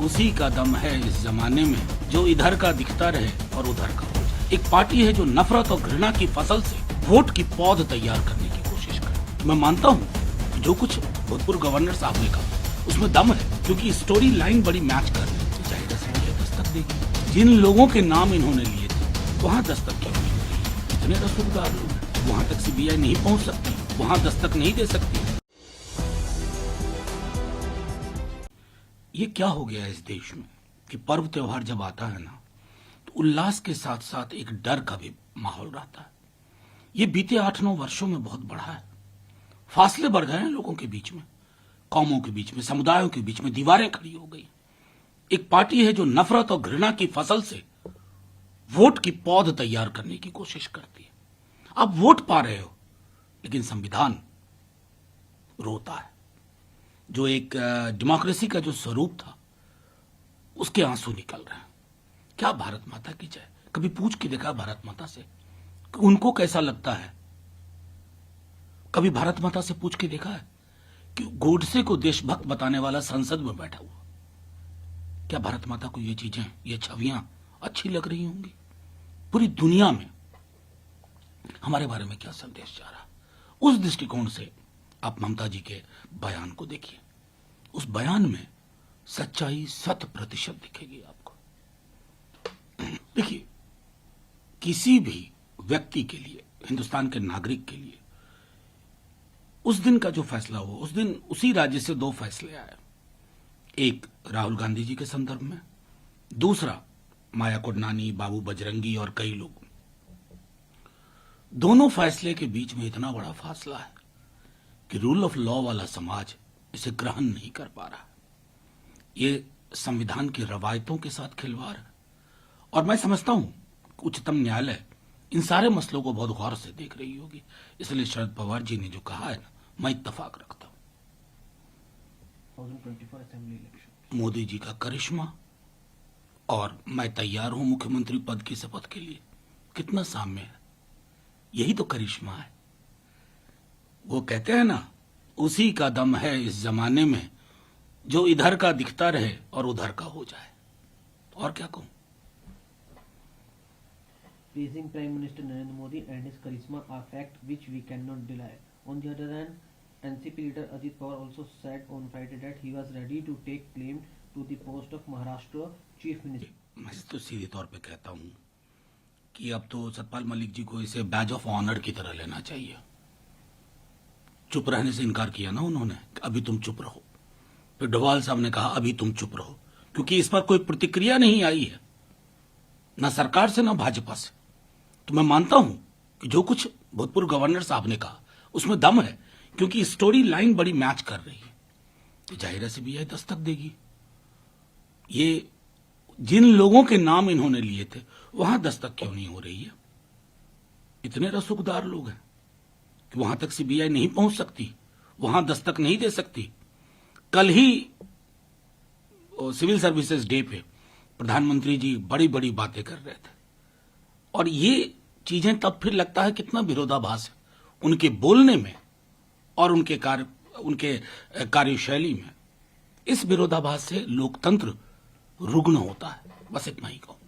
उसी का दम है इस जमाने में जो इधर का दिखता रहे और उधर का हो जाए। एक पार्टी है जो नफरत और घृणा की फसल से वोट की पौध तैयार करने की कोशिश करे। मैं मानता हूँ कि जो कुछ भूतपूर्व गवर्नर साहब ने कहा उसमें दम है, क्योंकि स्टोरी लाइन बड़ी मैच कर रही है। जाहिर है दस्तक देगी। जिन लोगों के नाम इन्होंने लिए थे वहाँ दस्तक क्यों नहीं हुई? इतने रसूखदार लोग हैं, वहाँ तक सीबीआई नहीं पहुँच सकती, वहाँ दस्तक नहीं दे सकती। ये क्या हो गया है इस देश में कि पर्व त्योहार जब आता है ना तो उल्लास के साथ साथ एक डर का भी माहौल रहता है। ये बीते 8-9 वर्षों में बहुत बढ़ा है। फासले बढ़ गए हैं लोगों के बीच में, कौमों के बीच में, समुदायों के बीच में दीवारें खड़ी हो गई। एक पार्टी है जो नफरत और घृणा की फसल से वोट की पौध तैयार करने की कोशिश करती है। आप वोट पा रहे हो लेकिन संविधान रोता है। जो एक डेमोक्रेसी का जो स्वरूप था उसके आंसू निकल रहे हैं। क्या भारत माता की जय? कभी पूछ के देखा भारत माता से कि उनको कैसा लगता है? कभी भारत माता से पूछ के देखा है कि गोडसे को देशभक्त बताने वाला संसद में बैठा हुआ, क्या भारत माता को ये चीजें, ये छवियां अच्छी लग रही होंगी? पूरी दुनिया में हमारे बारे में क्या संदेश जा रहा? उस दृष्टिकोण से आप ममता जी के बयान को देखिए। उस बयान में सच्चाई 100% दिखेगी आपको। देखिए, किसी भी व्यक्ति के लिए, हिंदुस्तान के नागरिक के लिए उस दिन का जो फैसला हुआ, उस दिन उसी राज्य से 2 फैसले आए। एक राहुल गांधी जी के संदर्भ में, दूसरा माया कोडनानी, बाबू बजरंगी और कई लोग। दोनों फैसले के बीच में इतना बड़ा फासला है कि रूल ऑफ लॉ वाला समाज इसे ग्रहण नहीं कर पा रहा। ये संविधान की रवायतों के साथ खिलवाड़ है। और मैं समझता हूं उच्चतम न्यायालय इन सारे मसलों को बहुत गौर से देख रही होगी। इसलिए शरद पवार जी ने जो कहा है ना, मैं इत्तेफाक रखता हूं। 2024 असेंबली इलेक्शन, मोदी जी का करिश्मा और मैं तैयार हूं मुख्यमंत्री पद की शपथ के लिए, कितना साम्य है। यही तो करिश्मा है। वो कहते हैं ना, उसी का दम है इस जमाने में जो इधर का दिखता रहे और उधर का हो जाए। और क्या कहूं? praising Prime Minister Narendra Modi and his charisma are fact which we cannot deny. On the other hand, NCP leader Ajit Pawar also said on Friday that he was ready to take claim to the post of Maharashtra Chief Minister. मैं तो सीधे तौर पे कहता हूं कि अब तो सतपाल मलिक जी को इसे बैज ऑफ ऑनर की तरह लेना चाहिए। चुप रहने से इनकार किया ना उन्होंने, अभी तुम चुप रहो। फिर डोभाल साहब ने कहा अभी तुम चुप रहो, क्योंकि इस पर कोई प्रतिक्रिया नहीं आई है, ना सरकार से ना भाजपा से। तो मैं मानता हूं कि जो कुछ भूतपूर्व गवर्नर साहब ने कहा उसमें दम है, क्योंकि स्टोरी लाइन बड़ी मैच कर रही है। तो जाहिर है सीबीआई दस्तक देगी। ये जिन लोगों के नाम इन्होंने लिए थे वहां दस्तक क्यों नहीं हो रही है? इतने रसूखदार लोग हैं कि वहां तक सीबीआई नहीं पहुंच सकती, वहां दस्तक नहीं दे सकती। कल ही सिविल सर्विसेज डे पे प्रधानमंत्री जी बड़ी बड़ी बातें कर रहे थे, और ये चीजें तब फिर लगता है कितना विरोधाभास है उनके बोलने में और उनके कार्यशैली में। इस विरोधाभास से लोकतंत्र रुग्ण होता है। बस इतना ही कहूंगा।